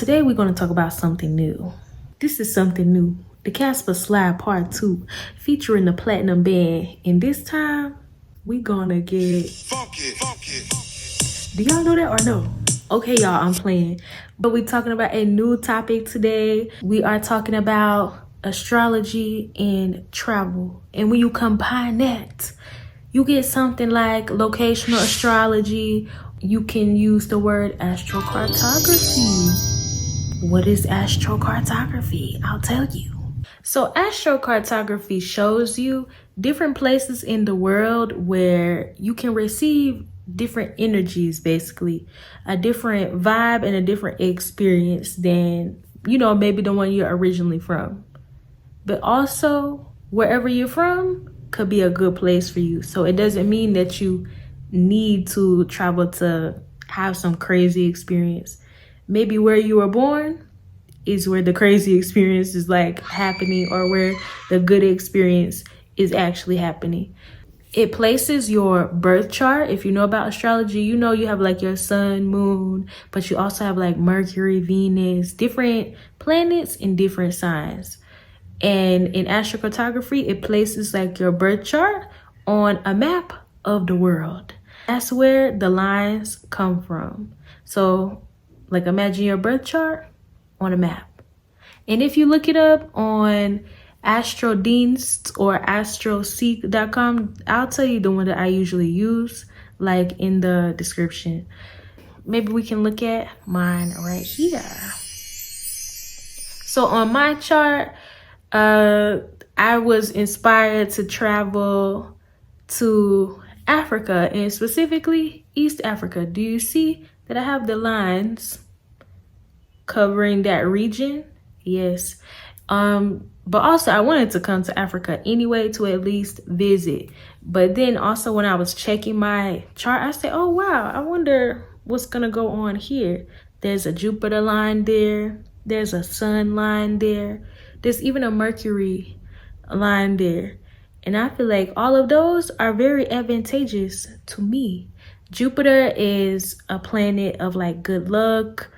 today we're going to talk about something new. This is something new. The Casper Slide Part 2 featuring the Platinum Band. And this time, we gonna get funky. Do y'all know that or no? Okay, y'all, I'm playing. But we're talking about a new topic today. We are talking about astrology and travel. And when you combine that, you get something like locational astrology. You can use the word astrocartography. What is astrocartography? I'll tell you. So astrocartography shows you different places in the world where you can receive different energies, basically a different vibe and a different experience than, maybe the one you're originally from. But also wherever you're from could be a good place for you. So it doesn't mean that you need to travel to have some crazy experience. Maybe where you were born is where the crazy experience is like happening, or where the good experience is actually happening. It places your birth chart. If you know about astrology, you have like your sun, moon, but you also have like Mercury, Venus, different planets in different signs. And in astrocartography, it places like your birth chart on a map of the world. That's where the lines come from. So like imagine your birth chart on a map. And if you look it up on Astrodienst or astroseek.com, I'll tell you the one that I usually use, like in the description. Maybe we can look at mine right here. So on my chart, I was inspired to travel to Africa, and specifically East Africa. Do you see that I have the lines covering that region? Yes. But also I wanted to come to Africa anyway to at least visit. But then also when I was checking my chart, I said, oh wow, I wonder what's gonna go on here. There's a Jupiter line there. There's a Sun line there. There's even a Mercury line there. And I feel like all of those are very advantageous to me. Jupiter is a planet of like good luck,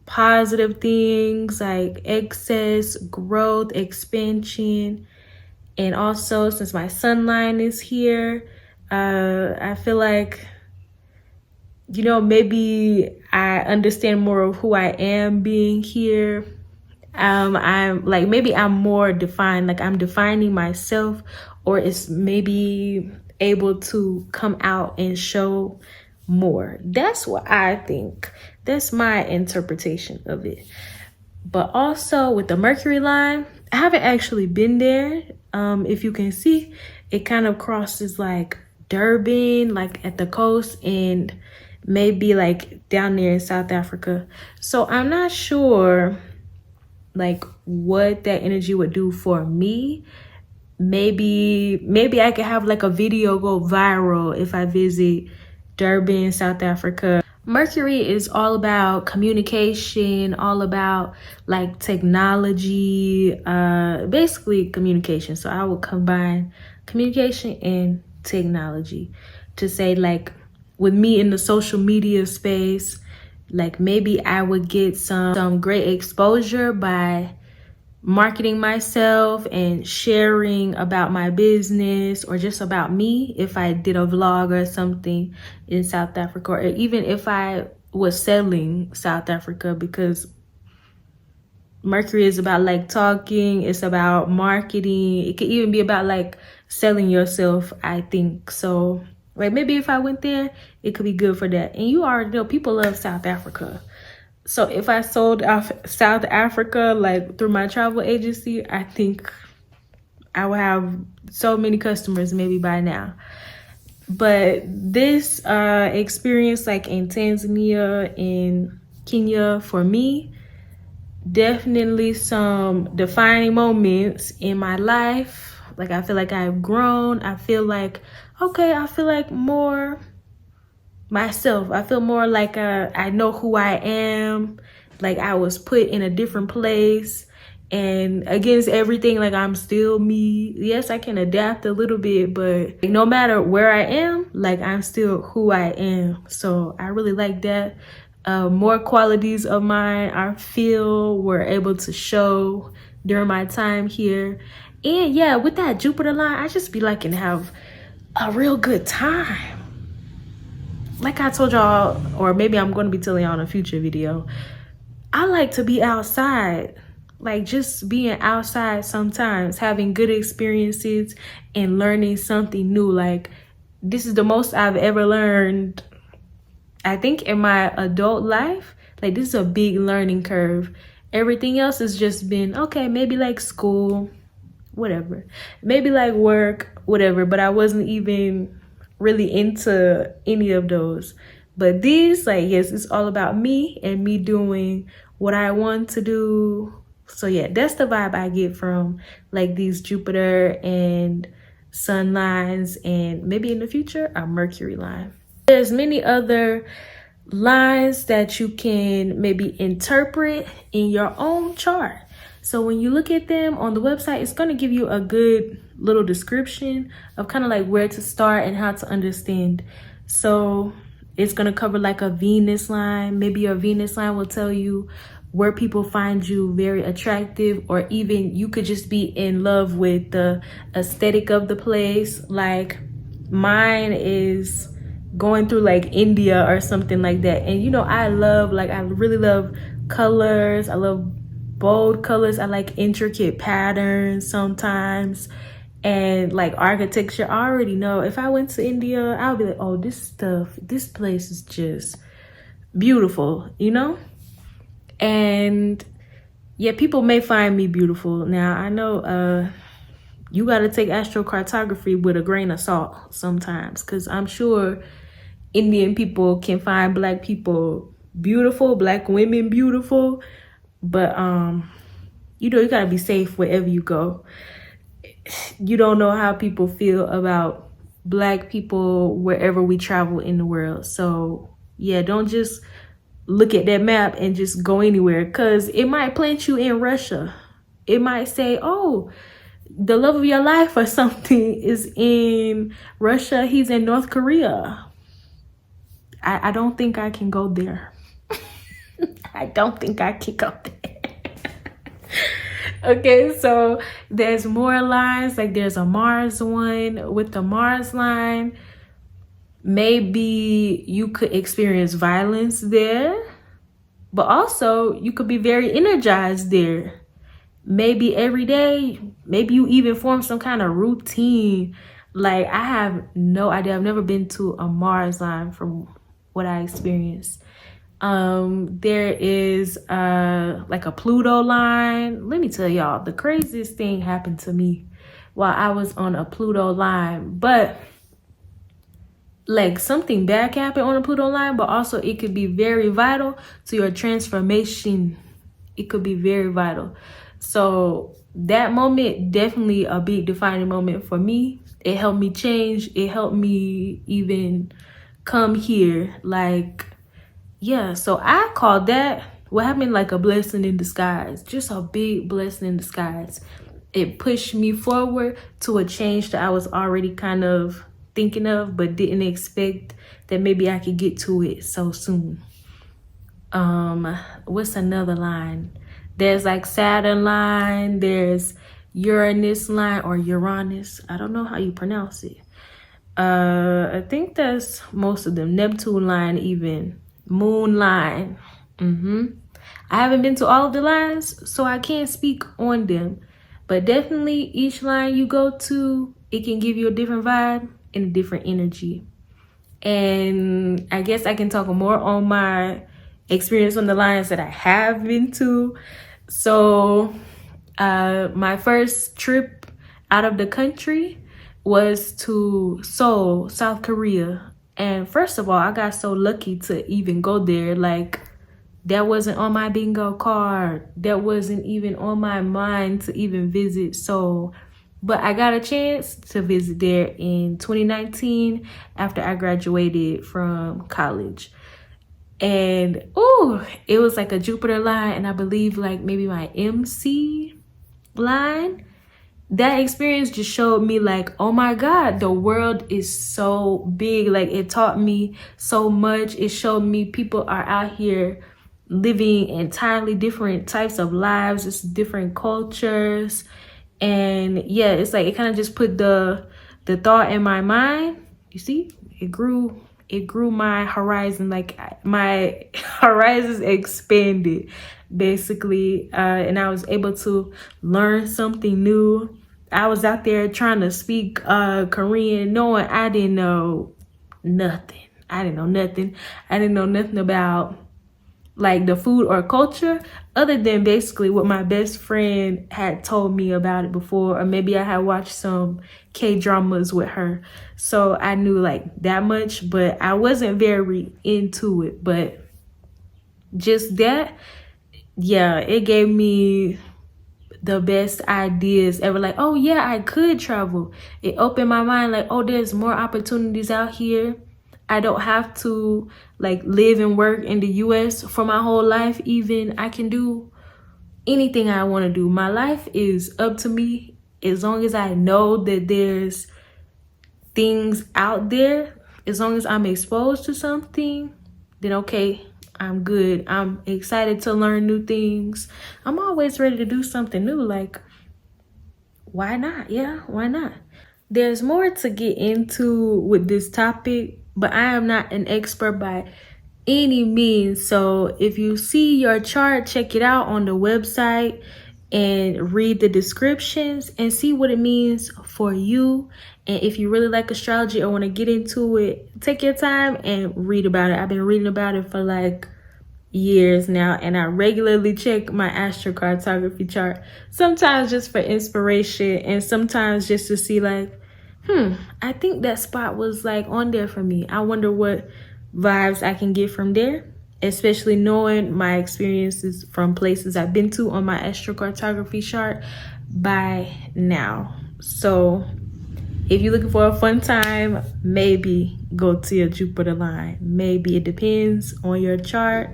positive things like excess, growth, expansion. And also since my sun line is here, I feel like, maybe I understand more of who I am being here. I'm like, maybe I'm more defined, like I'm defining myself, or it's maybe able to come out and show more. That's what I think. That's my interpretation of it. But also with the Mercury line, I haven't actually been there. If you can see, it kind of crosses like Durban, like at the coast, and maybe like down there in South Africa. So I'm not sure like what that energy would do for me. Maybe I could have like a video go viral if I visit Durban, South Africa. Mercury is all about communication, all about like technology, basically communication. So I would combine communication and technology to say, like, with me in the social media space, like maybe I would get some great exposure by marketing myself and sharing about my business, or just about me if I did a vlog or something in South Africa, or even if I was selling South Africa, because Mercury is about like talking, it's about marketing. It could even be about like selling yourself, I think. So like maybe if I went there, it could be good for that. And you already know people love South Africa. So if I sold off South Africa, like through my travel agency, I think I would have so many customers maybe by now. But this experience like in Tanzania, in Kenya, for me, definitely some defining moments in my life. Like I feel like I've grown. I feel like, okay, I feel like more myself. I feel more like I know who I am. Like I was put in a different place, and against everything, like I'm still me. Yes, I can adapt a little bit, but no matter where I am, like I'm still who I am. So I really like that. more qualities of mine I feel were able to show during my time here. And yeah, with that Jupiter line, I just be liking to have a real good time. Like I told y'all, or maybe I'm going to be telling y'all in a future video, I like to be outside. Like just being outside sometimes, having good experiences and learning something new. Like this is the most I've ever learned, I think, in my adult life. Like this is a big learning curve. Everything else has just been, okay, maybe like school, whatever. Maybe like work, whatever. But I wasn't even really into any of those. But these, like, yes, it's all about me and me doing what I want to do. So yeah, that's the vibe I get from like these Jupiter and Sun lines, and maybe in the future a Mercury line. There's many other lines that you can maybe interpret in your own chart. So when you look at them on the website, it's going to give you a good little description of kind of like where to start and how to understand. So it's going to cover like a Venus line. Maybe your Venus line will tell you where people find you very attractive, or even you could just be in love with the aesthetic of the place. Like mine is going through like India or something like that. And you know, I really love colors. I love bold colors. I like intricate patterns sometimes, and like architecture. I already know if I went to India, I'll be like, oh, this place is just beautiful, you know? And yeah, people may find me beautiful. Now I know you got to take astrocartography with a grain of salt sometimes, because I'm sure Indian people can find Black people beautiful, Black women beautiful. But you know, you gotta be safe wherever you go. You don't know how people feel about Black people wherever we travel in the world. So yeah, don't just look at that map and just go anywhere, because it might plant you in Russia. It might say, oh, the love of your life or something is in Russia, he's in North Korea. I don't think I can go there. I don't think I can go there. Okay, so there's more lines. Like there's a Mars one. With the Mars line, maybe you could experience violence there, but also you could be very energized there. Maybe every day, maybe you even form some kind of routine. Like I have no idea. I've never been to a Mars line from what I experienced. There is like a Pluto line. Let me tell y'all, the craziest thing happened to me while I was on a Pluto line. But like something bad can happen on a Pluto line, but also it could be very vital to your transformation. It could be very vital. So that moment, definitely a big defining moment for me. It helped me change. It helped me even come here. Like, yeah, so I call that what happened like a blessing in disguise. Just a big blessing in disguise. It pushed me forward to a change that I was already kind of thinking of, but didn't expect that maybe I could get to it so soon. What's another line? There's like Saturn line, there's Uranus line, or Uranus. I don't know how you pronounce it. I think that's most of them. Neptune line, even Moon line. I haven't been to all of the lines, so I can't speak on them, but definitely each line you go to, it can give you a different vibe and a different energy. And I guess I can talk more on my experience on the lines that I have been to. So my first trip out of the country was to Seoul, South Korea. And first of all, I got so lucky to even go there. Like, that wasn't on my bingo card. That wasn't even on my mind to even visit Seoul. But I got a chance to visit there in 2019 after I graduated from college. And oh, it was like a Jupiter line, and I believe like maybe my MC line. that experience just showed me like, oh my God, the world is so big. Like, it taught me so much. It showed me people are out here living entirely different types of lives. It's different cultures. And yeah, it's like, it kind of just put the thought in my mind. You see, it grew my horizon. Like, my horizons expanded basically, and I was able to learn something new. I was out there trying to speak Korean, knowing I didn't know nothing. I didn't know nothing about like the food or culture, other than basically what my best friend had told me about it before, or maybe I had watched some K-dramas with her. So I knew like that much, but I wasn't very into it. But just that, yeah, it gave me the best ideas ever. Like, oh yeah, I could travel. It opened my mind like, oh, there's more opportunities out here. I don't have to like live and work in the US for my whole life. Even I can do anything I want to do. My life is up to me. As long as I know that there's things out there, as long as I'm exposed to something, then okay, I'm good. I'm excited to learn new things. I'm always ready to do something new. Like, why not? Yeah, why not? There's more to get into with this topic, but I am not an expert by any means. So if you see your chart, check it out on the website and read the descriptions and see what it means for you. And if you really like astrology or want to get into it, take your time and read about it. I've been reading about it for like years now, and I regularly check my astrocartography chart, sometimes just for inspiration and sometimes just to see like, I think that spot was like on there for me. I wonder what vibes I can get from there, especially knowing my experiences from places I've been to on my astrocartography chart by now. So if you're looking for a fun time, maybe go to your Jupiter line. Maybe it depends on your chart.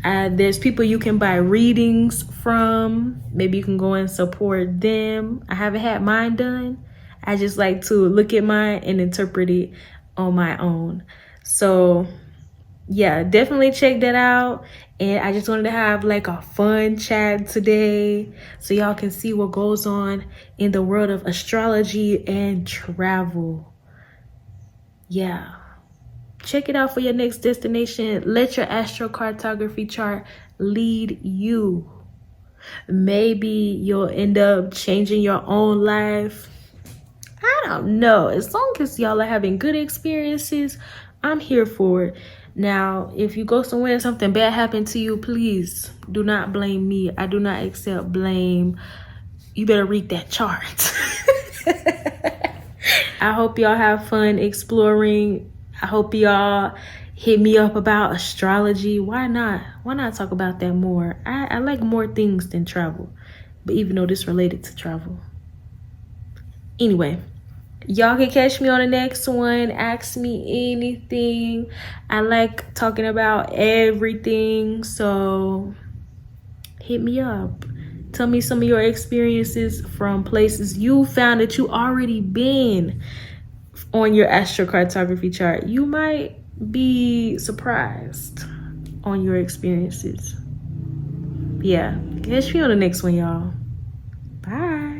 There's people you can buy readings from. Maybe you can go and support them. I haven't had mine done. I just like to look at mine and interpret it on my own. So yeah, definitely check that out. And I just wanted to have like a fun chat today so y'all can see what goes on in the world of astrology and travel. Yeah, check it out for your next destination. Let your astrocartography chart lead you. Maybe you'll end up changing your own life. I don't know. As long as y'all are having good experiences, I'm here for it. Now, if you go somewhere and something bad happened to you, please do not blame me. I do not accept blame. You better read that chart. I hope y'all have fun exploring. I hope y'all hit me up about astrology. Why not? Why not talk about that more? I like more things than travel, but even though this related to travel. Anyway, y'all can catch me on the next one. Ask me anything. I like talking about everything, so hit me up. Tell me some of your experiences from places you found that you already been on your astrocartography chart. You might be surprised on your experiences. Yeah, catch me on the next one, y'all. Bye.